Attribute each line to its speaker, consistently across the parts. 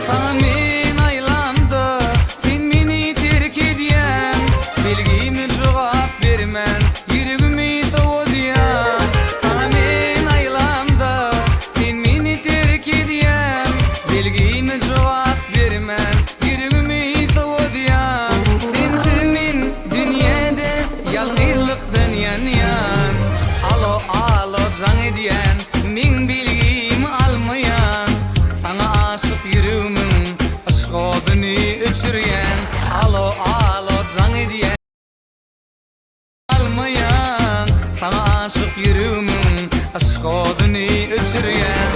Speaker 1: Sana men aylanda, sen meni terk edýän, bilgimi jogap bermän, ýüregimi sowudýan. Sana men aylanda, sen meni terk edýän, bilgimi jogap bermän, ýüregimi sowudýan. Sensiz men dünýede ýalňyzlykdan ýanýan. Alo alo jaň edýän, men bilgimi almaýan. Sana aşık yüreğimin aşkını öçürýän. Alo alo jaň edýän, almayan. Sana aşık yüreğimin aşkını öçürýän.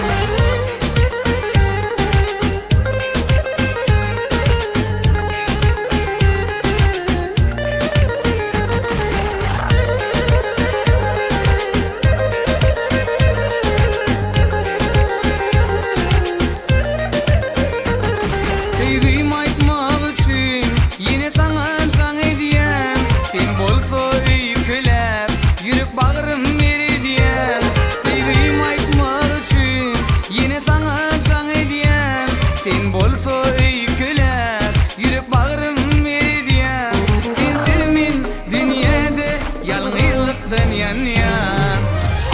Speaker 1: Sevgimi aytmak üçün yine sana jaň edýän. Sen bolsa öýkülep, ýürek bagyrym beredýän. Sevgimi aytmak üçün yine sana jaň edýän. Sen bolsa öýkülep, ýürek bagyrym beredýän. Sensiz men dünýede ýalňyzlykdan ýanýan.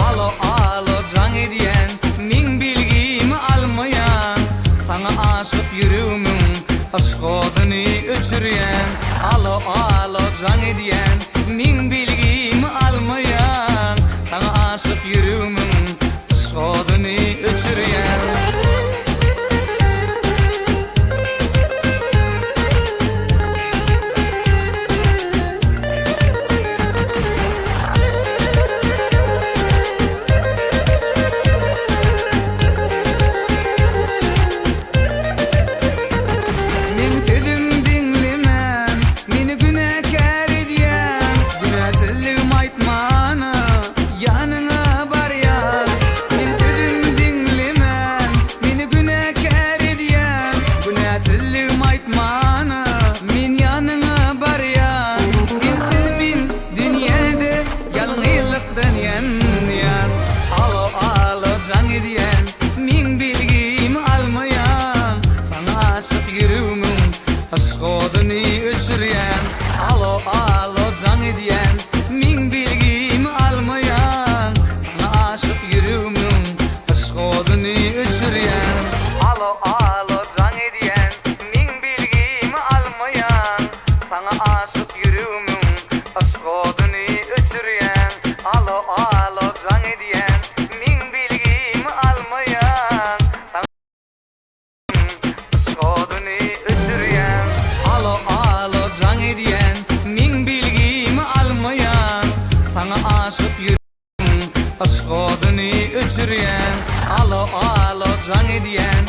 Speaker 1: Alo alo jaň edýän, men bilgimi almaýan. Sana aşık yüreğimin aşkını öçürýän. Alo alo jaň edýän, men bilgimi almayan. Sana aşık yüreğimin aşkını öçürýän. Men dedim dinlemän, meni günäkär edýän. Günäsizligimi aýtmany, ýanyňa barýan. Men dedim dinlemän, meni günäkär edýän. Günäsizligimi aýtmany, men ýanyňa barýan. Sensiz men dünýede ýalňyzlykdan ýanýan. Alo alo jaň edýän, men bilgimi almayan. Sana aşık yüreğimin aşkını öçürýän. Alo alo jaň edýän, men bilgimi almayan. Sana aşık yüreğimin aşkını öçürýän. Alo alo jaň edýän, men bilgimi almayan. Sana aşık yüreğimin aşkını öçürýän. Alo alo jaň edýän, men bilgimi almayan. Aşkını öçürýän. Alo alo jaň edýän, men bilgimi almayan. Sana aşık yüreğim aşkını öçürýän. Alo alo jaň edýän,